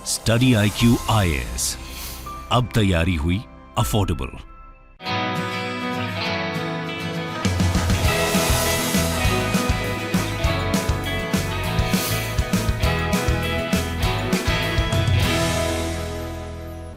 Study IQ IAS, अब तैयारी हुई अफोर्डेबल।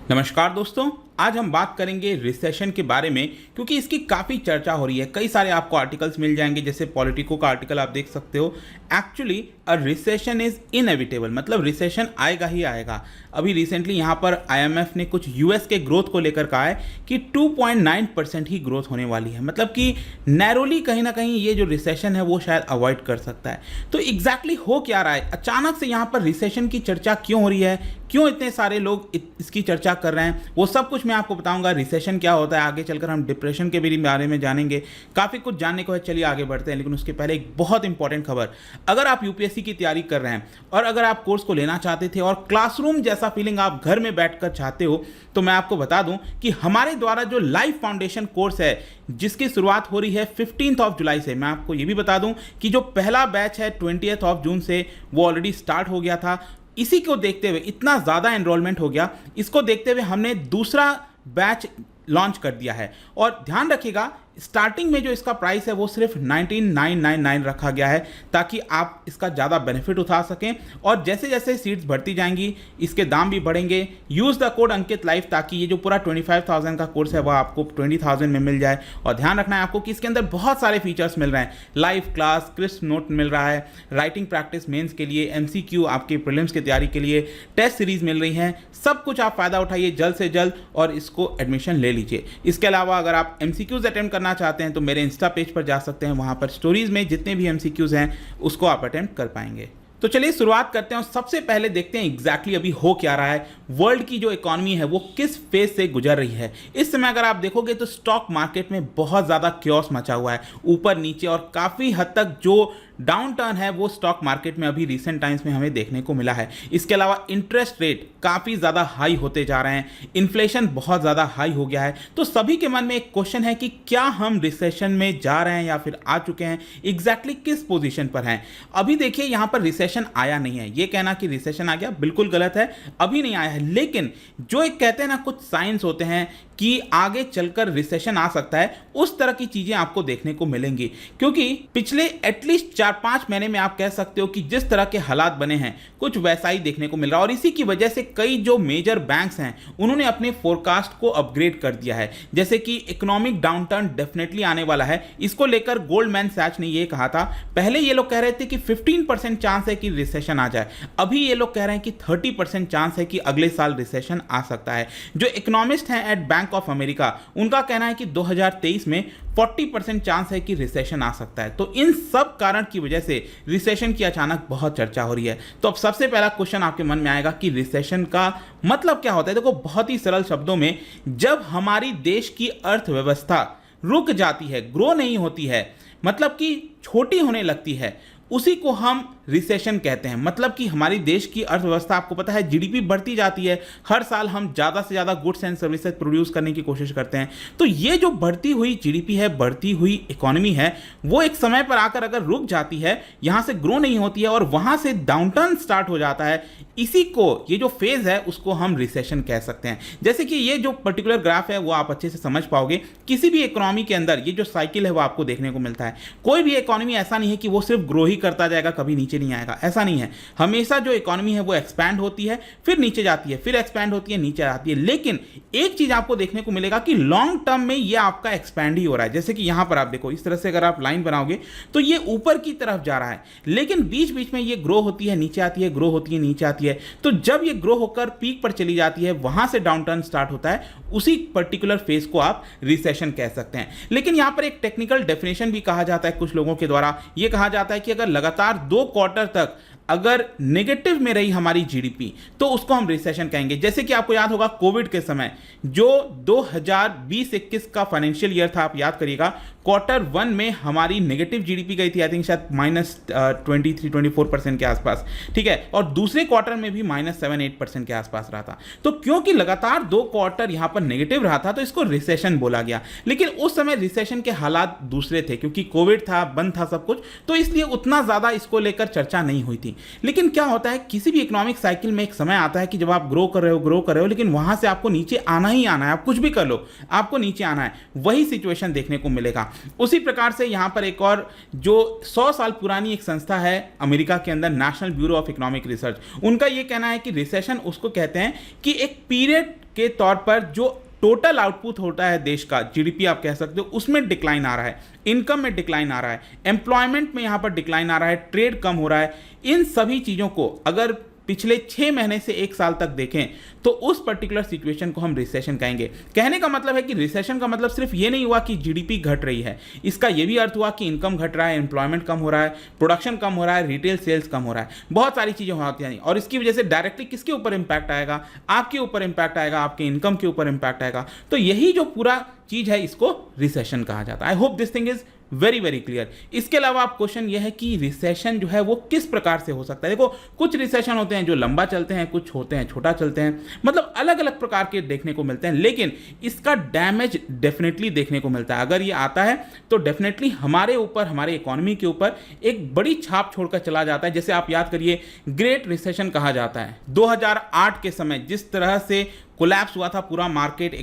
नमस्कार दोस्तों, आज हम बात करेंगे रिसेशन के बारे में, क्योंकि इसकी काफ़ी चर्चा हो रही है। कई सारे आपको आर्टिकल्स मिल जाएंगे, जैसे पॉलिटिको का आर्टिकल आप देख सकते हो। Actually a recession is inevitable, मतलब रिसेशन आएगा ही आएगा। अभी रिसेंटली यहाँ पर IMF ने कुछ US के ग्रोथ को लेकर कहा है कि 2.9% ही ग्रोथ होने वाली है, मतलब कि नैरोली कहीं ना कहीं ये जो रिसेशन है वो शायद अवॉइड कर सकता है। तो एग्जैक्टली हो क्या रहा है, अचानक से यहाँ पर रिसेशन की चर्चा क्यों हो रही है, क्यों इतने सारे लोग इसकी चर्चा कर रहे हैं, वो सब कुछ मैं आपको बताऊंगा। रिसेशन क्या होता है, आगे चलकर हम डिप्रेशन के भी बारे में जानेंगे। काफ़ी कुछ जानने को है, चलिए आगे बढ़ते हैं। लेकिन उसके पहले एक बहुत इंपॉर्टेंट खबर, अगर आप UPSC की तैयारी कर रहे हैं और अगर आप कोर्स को लेना चाहते थे और क्लासरूम जैसा फीलिंग आप घर में बैठकर चाहते हो, तो मैं आपको बता दूं कि हमारे द्वारा जो लाइफ फाउंडेशन कोर्स है, जिसकी शुरुआत हो रही है 15 जुलाई से। मैं आपको ये भी बता दूं कि जो पहला बैच है 20 जून से वो ऑलरेडी स्टार्ट हो गया था। इसी को देखते हुए इतना ज़्यादा एनरोलमेंट हो गया, इसको देखते हुए हमने दूसरा बैच लॉन्च कर दिया है। और ध्यान रखिएगा, स्टार्टिंग में जो इसका प्राइस है वो सिर्फ 19,999 रखा गया है, ताकि आप इसका ज़्यादा बेनिफिट उठा सकें। और जैसे जैसे सीट्स बढ़ती जाएंगी इसके दाम भी बढ़ेंगे। Use the code Ankit live, ताकि ये जो पूरा 25,000 का कोर्स है वो आपको 20,000 में मिल जाए। और ध्यान रखना है आपको कि इसके अंदर बहुत सारे फीचर्स मिल रहे हैं। लाइव क्लास, क्रिस्प नोट मिल रहा है, राइटिंग प्रैक्टिस मेंस के लिए, MCQ आपके प्रीलिम्स की तैयारी के लिए, टेस्ट सीरीज मिल रही हैं। सब कुछ आप फ़ायदा उठाइए जल्द से जल्द और इसको एडमिशन ले लीजिए। इसके अलावा अगर आप MCQs अटेम्प्ट करना चाहते हैं तो मेरे इंस्टा पेज पर जा सकते हैं, वहां पर स्टोरीज में जितने भी MCQs हैं उसको आप अटेम्प्ट कर पाएंगे। तो चलिए शुरुआत करते हैं और सबसे पहले देखते हैं एग्जैक्टली अभी हो क्या रहा है। वर्ल्ड की जो इकोनॉमी है वो किस फेज से गुजर रही है। इस समय अगर आप देखोगे तो स्टॉक मार्केट में बहुत ज़्यादा क्योस मचा हुआ है, ऊपर नीचे, और काफ़ी हद तक जो डाउन टर्न है वो स्टॉक मार्केट में अभी रिसेंट टाइम्स में हमें देखने को मिला है। इसके अलावा इंटरेस्ट रेट काफ़ी ज़्यादा हाई होते जा रहे हैं, इन्फ्लेशन बहुत ज़्यादा हाई हो गया है। तो सभी के मन में एक क्वेश्चन है कि क्या हम रिसेशन में जा रहे हैं या फिर आ चुके हैं, एग्जैक्टली किस पोजीशन पर हैं। अभी देखिए यहाँ पर रिसेशन आया नहीं है, ये कहना कि रिसेशन आ गया बिल्कुल गलत है, अभी नहीं आया है। लेकिन जो एक कहते हैं ना, कुछ साइंस होते हैं कि आगे चलकर रिसेशन आ सकता है, उस तरह की चीजें आपको देखने को मिलेंगी। क्योंकि पिछले एटलीस्ट 4-5 महीने में आप कह सकते हो कि जिस तरह के हालात बने हैं कुछ वैसा ही देखने को मिल रहा है। और इसी की वजह से कई जो मेजर बैंक्स हैं उन्होंने अपने फोरकास्ट को अपग्रेड कर दिया है। जैसे कि इकोनॉमिक डाउनटर्न डेफिनेटली आने वाला है, इसको लेकर गोल्डमैन सैच ने यह कहा था। पहले ये लोग कह रहे थे कि 15% चांस है कि रिसेशन आ जाए, अभी ये लोग कह रहे हैं कि 30% चांस है कि अगले साल रिसेशन आ सकता है। जो इकोनॉमिस्ट हैं एट बैंक ऑफ अमेरिका, उनका कहना है कि 2023 में 40% चांस है कि रिसेशन आ सकता है। तो इन सब कारण की वजह से रिसेशन की अचानक बहुत चर्चा हो रही है। तो अब सबसे पहला क्वेश्चन आपके मन में आएगा कि रिसेशन का मतलब क्या होता है। देखो, बहुत ही सरल शब्दों में, जब हमारी देश की अर्थव्यवस्था रुक जाती है, ग्रो नहीं होती है, मतलब कि छोटी होने लगती है, उसी को हम रिसेशन कहते हैं। मतलब कि हमारी देश की अर्थव्यवस्था, आपको पता है, GDP बढ़ती जाती है, हर साल हम ज़्यादा से ज़्यादा गुड्स एंड सर्विसेज प्रोड्यूस करने की कोशिश करते हैं। तो ये जो बढ़ती हुई GDP है, बढ़ती हुई इकोनॉमी है, वो एक समय पर आकर अगर रुक जाती है, यहाँ से ग्रो नहीं होती है और वहाँ से डाउनटर्न स्टार्ट हो जाता है, इसी को, ये जो फेज़ है उसको हम रिसेशन कह सकते हैं। जैसे कि ये जो पर्टिकुलर ग्राफ है वो आप अच्छे से समझ पाओगे। किसी भी इकोनॉमी के अंदर ये जो साइकिल है वो आपको देखने को मिलता है। कोई भी इकोनॉमी ऐसा नहीं है कि वो सिर्फ ग्रो ही करता जाएगा, कभी नीचे नहीं आएगा, ऐसा नहीं है। हमेशा जो इकोनॉमी है वो एक्सपैंड होती है, फिर नीचे जाती है, फिर एक्सपैंड होती है, नीचे आती है। लेकिन एक चीज आपको देखने को मिलेगा कि लॉन्ग टर्म में ये आपका एक्सपैंड ही हो रहा है। जैसे कि यहां पर आप देखो, इस तरह से अगर आप लाइन बनाओगे तो ये ऊपर की तरफ जा रहा है, लेकिन बीच बीच में ये ग्रो होती है, नीचे आती है, ग्रो होती है, नीचे आती है। तो जब ये ग्रो होकर पीक पर चली जाती है, वहां से डाउन टर्न स्टार्ट होता है, उसी पर्टिकुलर फेज को आप रिसेशन कह सकते हैं। लेकिन यहां पर एक टेक्निकल डेफिनेशन भी कहा जाता है कुछ लोगों के द्वारा। यह कहा जाता है कि अगर लगातार 2 क्वार्टर तक अगर नेगेटिव में रही हमारी GDP तो उसको हम रिसेशन कहेंगे। जैसे कि आपको याद होगा कोविड के समय जो 2020-21 का फाइनेंशियल ईयर था, आप याद करिएगा, Q1 में हमारी नेगेटिव GDP गई थी, आई थिंक शायद -23-24% के आसपास, ठीक है, और दूसरे क्वार्टर में भी -7-8% के आसपास रहा था। तो क्योंकि लगातार 2 क्वार्टर यहां पर नेगेटिव रहा था तो इसको रिसेशन बोला गया। लेकिन उस समय रिसेशन के हालात दूसरे थे, क्योंकि कोविड था, बंद था सब कुछ, तो इसलिए उतना ज्यादा इसको लेकर चर्चा नहीं हुई थी। थी। लेकिन क्या होता है, किसी भी इकोनॉमिक साइकिल में एक समय आता है कि जब आप ग्रो कर रहे हो, लेकिन वहां से आपको नीचे आना ही आना है। आप कुछ भी कर लो, आपको नीचे आना है। वही सिचुएशन देखने को मिलेगा। उसी प्रकार से यहां पर एक और जो 100 साल पुरानी एक संस्था है अमेरिका के अंदर, national bureau of economic research, उनका यह कहना है कि रिसेशन उसको कहते हैं कि एक पीरियड के तौर पर जो टोटल आउटपुट होता है देश का, जीडीपी आप कह सकते हो, उसमें डिक्लाइन आ रहा है, इनकम में डिक्लाइन आ रहा है, एम्प्लॉयमेंट में यहां पर डिक्लाइन आ रहा है, ट्रेड कम हो रहा है। इन सभी चीजों को अगर पिछले 6 महीने से 1 साल तक देखें तो उस पर्टिकुलर सिचुएशन को हम रिसेशन कहेंगे। कहने का मतलब है कि रिसेशन का मतलब सिर्फ ये नहीं हुआ कि जीडीपी घट रही है, इसका ये भी अर्थ हुआ कि इनकम घट रहा है, एम्प्लॉयमेंट कम हो रहा है, प्रोडक्शन कम हो रहा है, रिटेल सेल्स कम हो रहा है, बहुत सारी चीजें होती हैं। और इसकी वजह से डायरेक्टली किसके ऊपर इंपैक्ट आएगा? आपके ऊपर इंपैक्ट आएगा, आपके इनकम के ऊपर इंपैक्ट आएगा। तो यही जो पूरा चीज है, इसको रिसेशन कहा जाता है। I hope this thing is very very clear. इसके अलावा आप क्वेश्चन यह है कि रिसेशन जो है वो किस प्रकार से हो सकता है। देखो, कुछ रिसेशन होते हैं जो लंबा चलते हैं, कुछ होते हैं छोटा चलते हैं, मतलब अलग अलग प्रकार के देखने को मिलते हैं। लेकिन इसका डैमेज डेफिनेटली देखने को मिलता है। अगर ये आता है तो डेफिनेटली हमारे ऊपर, हमारे इकोनॉमी के ऊपर एक बड़ी छाप छोड़कर चला जाता है। जैसे आप याद करिए, ग्रेट रिसेशन कहा जाता है। 2008 के समय जिस तरह से कोलैप्स हुआ था पूरा मार्केट,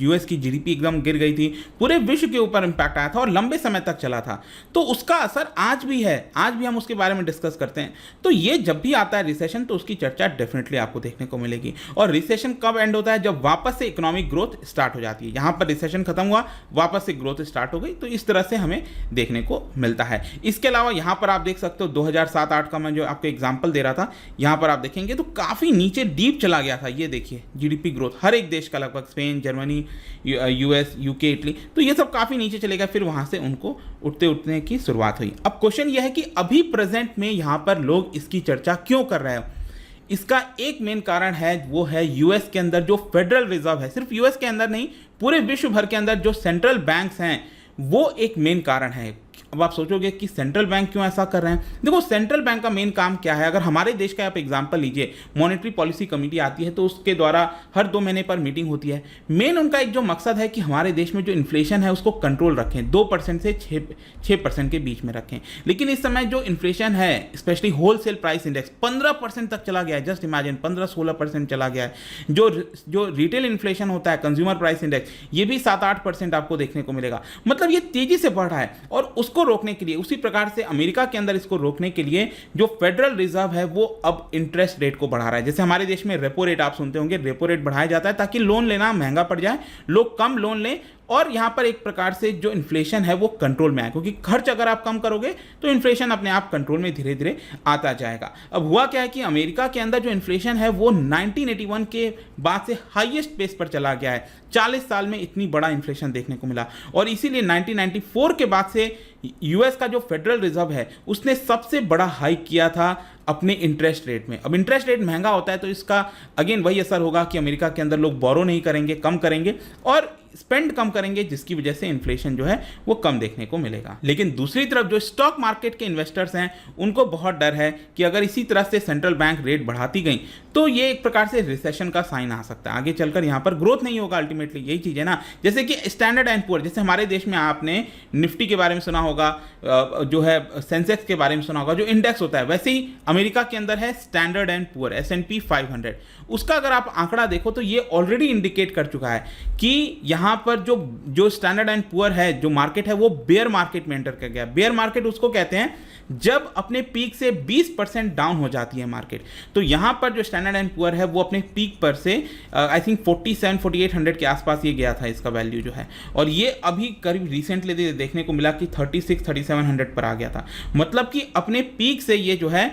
यूएस की जीडीपी एकदम गिर गई थी, पूरे विश्व के ऊपर इंपैक्ट आया था और लंबे समय तक चला था। तो उसका असर आज भी है, आज भी हम उसके बारे में डिस्कस करते हैं। तो ये जब भी आता है रिसेशन, तो उसकी चर्चा डेफिनेटली आपको देखने को मिलेगी। और रिसेशन कब एंड होता है? जब वापस से इकोनॉमिक ग्रोथ स्टार्ट हो जाती है। यहां पर रिसेशन खत्म हुआ, वापस से ग्रोथ स्टार्ट हो गई। तो इस तरह से हमें देखने को मिलता है। इसके अलावा यहां पर आप देख सकते हो 2007-8 का मैं जो आपको एग्जाम्पल दे रहा था, यहां पर आप देखेंगे तो काफी नीचे डीप चला गया था। ये देखिए जीडीपी ग्रोथ हर एक देश का, लगभग Spain, Germany, US, UK, Italy, तो ये सब काफी नीचे चले गए। फिर वहां से उनको उठते उठने की शुरुआत हुई। अब क्वेश्चन यह है कि अभी प्रेजेंट में यहां पर लोग इसकी चर्चा क्यों कर रहे हैं? इसका एक मेन कारण है, वो है यूएस के अंदर जो फेडरल रिजर्व है। सिर्फ यूएस के अंदर नहीं, पूरे विश्व भर के अंदर जो सेंट्रल बैंक्स हैं, वो एक मेन कारण है। अब आप सोचोगे कि सेंट्रल बैंक क्यों ऐसा कर रहे हैं? देखो, सेंट्रल बैंक का मेन काम क्या है? अगर हमारे देश का आप एग्जांपल लीजिए, मॉनेटरी पॉलिसी कमेटी आती है तो उसके द्वारा हर 2 महीने पर मीटिंग होती है। मेन उनका एक जो मकसद है कि हमारे देश में जो इन्फ्लेशन है उसको कंट्रोल रखें, 2% से 6% के बीच में रखें। लेकिन इस समय जो इन्फ्लेशन है, स्पेशली होलसेल प्राइस इंडेक्स 15% तक चला गया है। जस्ट इमेजिन, 15-16% चला गया है। जो रिटेल इन्फ्लेशन होता है, कंज्यूमर प्राइस इंडेक्स, ये भी 7-8% आपको देखने को मिलेगा। मतलब ये तेजी से बढ़ रहा है। और उसको रोकने के लिए, उसी प्रकार से अमेरिका के अंदर इसको रोकने के लिए जो फेडरल रिजर्व है वो अब इंटरेस्ट रेट को बढ़ा रहा है। जैसे हमारे देश में रेपो रेट आप सुनते होंगे, रेपो रेट बढ़ाया जाता है ताकि लोन लेना महंगा पड़ जाए, लोग कम लोन लें और यहां पर एक प्रकार से जो इन्फ्लेशन है वो कंट्रोल में आए। क्योंकि खर्च अगर आप कम करोगे तो इन्फ्लेशन अपने आप कंट्रोल में धीरे धीरे आता जाएगा। अब हुआ क्या है कि अमेरिका के अंदर जो इन्फ्लेशन है वो 1981 के बाद से हाईएस्ट पेस पर चला गया है। 40 साल में इतनी बड़ा इन्फ्लेशन देखने को मिला। और इसीलिए 1994 के बाद से यूएस का जो फेडरल रिजर्व है उसने सबसे बड़ा हाइक किया था अपने इंटरेस्ट रेट में। अब इंटरेस्ट रेट महंगा होता है तो इसका अगेन वही असर होगा कि अमेरिका के अंदर लोग बोरो नहीं करेंगे, कम करेंगे और स्पेंड कम करेंगे, जिसकी वजह से इन्फ्लेशन जो है वो कम देखने को मिलेगा। लेकिन दूसरी तरफ जो स्टॉक मार्केट के इन्वेस्टर्स हैं उनको बहुत डर है कि अगर इसी तरह से सेंट्रल बैंक रेट बढ़ाती गई तो ये एक प्रकार से रिसेशन का साइन आ सकता है। आगे चलकर यहाँ पर ग्रोथ नहीं होगा। अल्टीमेटली यही चीज है ना। जैसे कि स्टैंडर्ड एंड पुअर, जैसे हमारे देश में आपने निफ्टी के बारे में सुना होगा, जो है सेंसेक्स के बारे में सुना होगा, जो इंडेक्स होता है, वैसे ही अमेरिका के अंदर है स्टैंडर्ड एंड पुअर, S&P 500। उसका अगर आप आंकड़ा देखो तो ये ऑलरेडी इंडिकेट कर चुका है कि यहां पर जो स्टैंडर्ड एंड पुअर है, जो मार्केट है, वो बेयर मार्केट में एंटर कर गया। बेयर मार्केट उसको कहते हैं जब अपने पीक से 20% डाउन हो जाती है मार्केट। तो यहां पर जो स्टैंडर्ड एंड पुअर है वो अपने पीक पर से आई थिंक 47-4800 के आसपास ये गया था इसका वैल्यू जो है, और ये अभी करीब रिसेंटली देखने को मिला कि 36-3700 पर आ गया था। मतलब कि अपने पीक से ये जो है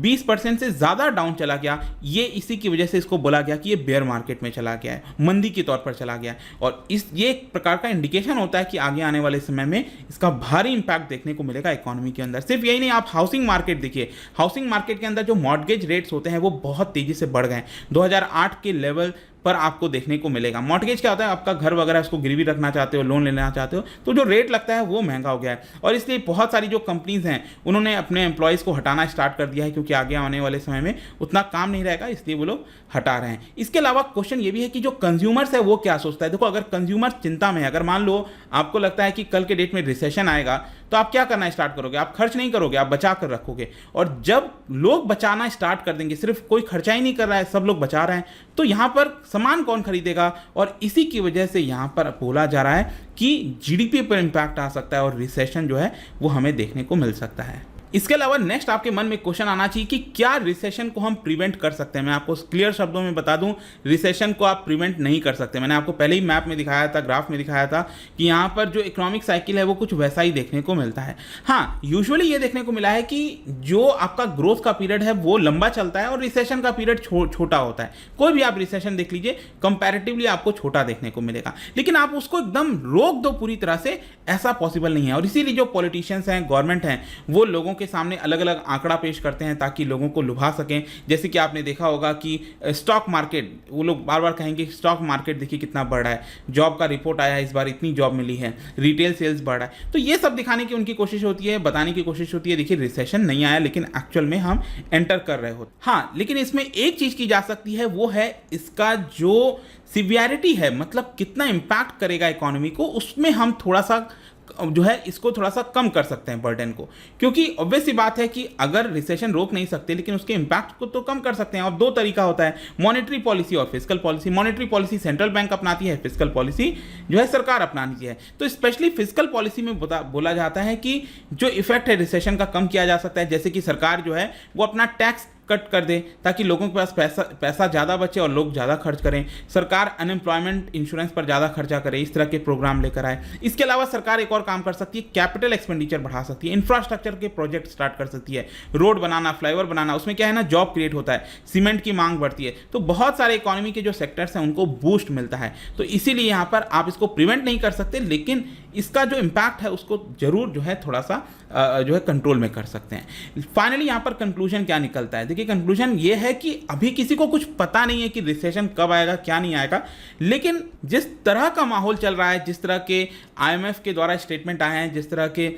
20% से ज्यादा डाउन चला गया। ये इसी की वजह से इसको बोला गया कि ये बेयर मार्केट में चला गया है, मंदी के तौर पर चला गया है। और ये एक प्रकार का इंडिकेशन होता है कि आगे आने वाले समय में इसका भारी इंपैक्ट देखने को मिलेगा इकोनॉमी के अंदर। सिर्फ यही नहीं, आप हाउसिंग मार्केट देखिए, हाउसिंग मार्केट के अंदर जो मॉर्गेज रेट्स होते हैं वो बहुत तेजी से बढ़ गए। 2008 के लेवल पर आपको देखने को मिलेगा। मॉर्गेज क्या होता है? आपका घर वगैरह उसको गिरवी रखना चाहते हो, लोन लेना चाहते हो, तो जो रेट लगता है वो महंगा हो गया है। और इसलिए बहुत सारी जो कंपनीज हैं उन्होंने अपने एम्प्लॉयज़ को हटाना स्टार्ट कर दिया है, क्योंकि आगे आने वाले समय में उतना काम नहीं रहेगा, इसलिए वो लोग हटा रहे हैं। इसके अलावा क्वेश्चन ये भी है कि जो कंज्यूमर्स है वो क्या सोचता है। देखो, अगर कंज्यूमर चिंता में है, अगर मान लो आपको लगता है कि कल के डेट में रिसेशन आएगा, तो आप क्या करना स्टार्ट करोगे? आप खर्च नहीं करोगे, आप बचा कर रखोगे। और जब लोग बचाना स्टार्ट कर देंगे, सिर्फ कोई खर्चा ही नहीं कर रहा है, सब लोग बचा रहे हैं, तो यहाँ पर सामान कौन खरीदेगा? और इसी की वजह से यहाँ पर बोला जा रहा है कि जीडीपी पर इंपैक्ट आ सकता है और रिसेशन जो है वो हमें देखने को मिल सकता है। इसके अलावा नेक्स्ट आपके मन में क्वेश्चन आना चाहिए कि क्या रिसेशन को हम प्रिवेंट कर सकते हैं? मैं आपको क्लियर शब्दों में बता दूं, रिसेशन को आप प्रिवेंट नहीं कर सकते। मैंने आपको पहले ही मैप में दिखाया था, ग्राफ में दिखाया था कि यहाँ पर जो इकोनॉमिक साइकिल है वो कुछ वैसा ही देखने को मिलता है। हाँ, यूजुअली ये देखने को मिला है कि जो आपका ग्रोथ का पीरियड है वो लंबा चलता है और रिसेशन का पीरियड छोटा होता है। कोई भी आप रिसेशन देख लीजिए, कंपैरेटिवली आपको छोटा देखने को मिलेगा, लेकिन आप उसको एकदम रोक दो पूरी तरह से, ऐसा पॉसिबल नहीं है। और इसीलिए जो पॉलिटिशियंस हैं, गवर्नमेंट हैं, वो लोगों के सामने अलग अलग आंकड़ा पेश करते हैं ताकि लोगों को लुभा सकें। जैसे कि आपने देखा होगा कि स्टॉक मार्केट, वो लोग बार बार कहेंगे स्टॉक मार्केट देखिए कितना बढ़ रहा है, जॉब का रिपोर्ट आया है इस बार इतनी जॉब मिली है, रिटेल सेल्स बढ़ रहा है। तो ये सब दिखाने की उनकी कोशिश होती है, बताने की कोशिश होती है देखिए रिसेशन नहीं आया, लेकिन एक्चुअल में हम एंटर कर रहे होते। हाँ, लेकिन इसमें एक चीज की जा सकती है, वो है इसका जो सिवियरिटी है, मतलब कितना इंपैक्ट करेगा इकोनॉमी को, उसमें हम थोड़ा सा जो है इसको थोड़ा सा कम कर सकते हैं बर्डन को। क्योंकि ऑब्वियस सी बात है कि अगर रिसेशन रोक नहीं सकते, लेकिन उसके इंपैक्ट को तो कम कर सकते हैं। और दो तरीका होता है, मॉनेटरी पॉलिसी और fiscal policy. Monetary policy central bank अपनाती है, फिस्कल पॉलिसी जो है सरकार अपनाती है। तो स्पेशली फिस्कल पॉलिसी में बोला जाता है कि जो इफेक्ट है रिसेशन का कम किया जा सकता है, जैसे कि सरकार जो है वो अपना टैक्स कट कर दे ताकि लोगों के पास पैसा ज़्यादा बचे और लोग ज़्यादा खर्च करें। सरकार अनएम्प्लॉयमेंट इंश्योरेंस पर ज़्यादा खर्चा करे, इस तरह के प्रोग्राम लेकर आए। इसके अलावा सरकार एक और काम कर सकती है, कैपिटल एक्सपेंडिचर बढ़ा सकती है, इंफ्रास्ट्रक्चर के प्रोजेक्ट स्टार्ट कर सकती है, रोड बनाना, फ्लाईओवर बनाना। उसमें क्या है ना, जॉब क्रिएट होता है, सीमेंट की मांग बढ़ती है, तो बहुत सारे इकोनॉमी के जो सेक्टर्स हैं उनको बूस्ट मिलता है। तो इसीलिए यहाँ पर आप इसको प्रिवेंट नहीं कर सकते, लेकिन इसका जो इम्पैक्ट है उसको जरूर जो है थोड़ा सा जो है कंट्रोल में कर सकते हैं। फाइनली यहाँ पर कंक्लूजन क्या निकलता है? देखिए, कंक्लूजन ये है कि अभी किसी को कुछ पता नहीं है कि रिसेशन कब आएगा, क्या नहीं आएगा, लेकिन जिस तरह का माहौल चल रहा है, जिस तरह के IMF के द्वारा स्टेटमेंट आए हैं, जिस तरह के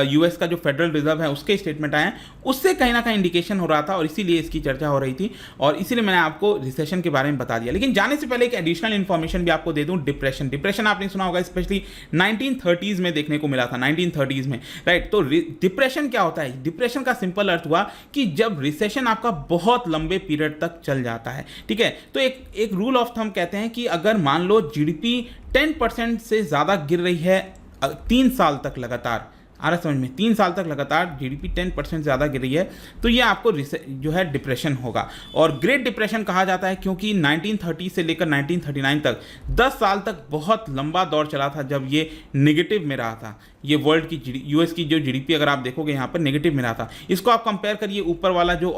US का जो फेडरल रिजर्व है उसके स्टेटमेंट आए हैं, उससे कहीं ना कहीं इंडिकेशन हो रहा था और इसीलिए इसकी चर्चा हो रही थी और इसीलिए मैंने आपको रिसेशन के बारे में बता दिया। लेकिन जाने से पहले एक एडिशनल इन्फॉर्मेशन भी आपको दे दूं, डिप्रेशन आपने सुना होगा, स्पेशली 1930s में देखने को मिला था, 1930s में, राइट। तो डिप्रेशन क्या होता है? डिप्रेशन का सिंपल अर्थ हुआ कि जब रिसेशन आपका बहुत लंबे पीरियड तक चल जाता है, ठीक है। तो एक रूल ऑफ थंब कहते हैं कि अगर मान लो जीडीपी 10% से ज़्यादा गिर रही है 3 साल तक लगातार, आ रहा समझ में, 3 साल तक लगातार जीडीपी 10% ज़्यादा गिर रही है, तो ये आपको जो है डिप्रेशन होगा। और ग्रेट डिप्रेशन कहा जाता है क्योंकि 1930 से लेकर 1939 तक 10 साल तक बहुत लंबा दौर चला था जब ये नेगेटिव में रहा था। ये वर्ल्ड की यूएस की जो जीडीपी अगर आप देखोगे यहाँ पर नेगेटिव में रहा था। इसको आप कंपेयर करिए, ऊपर वाला जो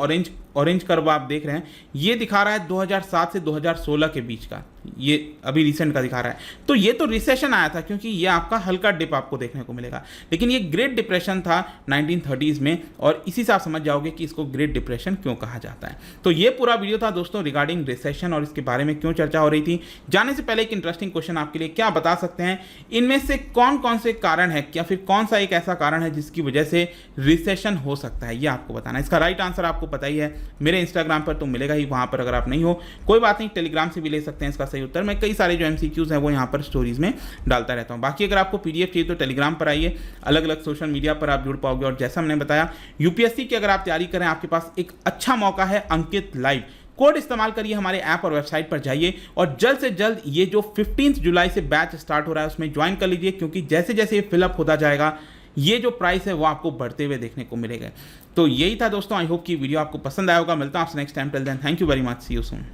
ऑरेंज कर्व आप देख रहे हैं ये दिखा रहा है 2007 से 2016 के बीच का, ये अभी रिसेंट का दिखा रहा है। तो ये तो रिसेशन आया था क्योंकि ये आपका हल्का डिप आपको देखने को मिलेगा, लेकिन ये ग्रेट डिप्रेशन था 1930s में और इसी से आप समझ जाओगे कि इसको ग्रेट डिप्रेशन क्यों कहा जाता है। तो ये पूरा वीडियो था दोस्तों रिगार्डिंग रिसेशन और इसके बारे में क्यों चर्चा हो रही थी। जाने से पहले एक इंटरेस्टिंग क्वेश्चन आपके लिए, क्या बता सकते हैं इनमें से कौन कौन से कारण है या फिर कौन सा एक ऐसा कारण है जिसकी वजह से रिसेशन हो सकता है, ये आपको बताना है। इसका राइट आंसर आपको पता ही है, मेरे इंस्टाग्राम पर तो मिलेगा ही, वहां पर अगर आप नहीं हो कोई बात नहीं, टेलीग्राम से भी ले सकते हैं इसका सही उत्तर। मैं कई सारे जो MCQs हैं वो यहाँ पर स्टोरीज में डालता रहता हूँ। बाकी अगर आपको PDF चाहिए तो टेलीग्राम पर आइए, अलग अलग सोशल मीडिया पर आप जुड़ पाओगे। और जैसा मैंने बताया, UPSC की अगर आप तैयारी करें, आपके पास एक अच्छा मौका है, अंकित लाइव कोड इस्तेमाल करिए, हमारे ऐप और वेबसाइट पर जाइए और जल्द से जल्द ये जो 15 जुलाई से बैच स्टार्ट हो रहा है उसमें ज्वाइन कर लीजिए, क्योंकि जैसे जैसे ये फिलअप होता जाएगा ये जो प्राइस है वो आपको बढ़ते हुए देखने को मिलेगा। तो यही था दोस्तों, आई होप कि वीडियो आपको पसंद आया होगा। मिलता हूं आपसे next time, till then thank you very much, see you soon.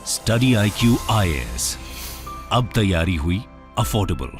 Study IQ IAS, अब तैयारी हुई अफोर्डेबल।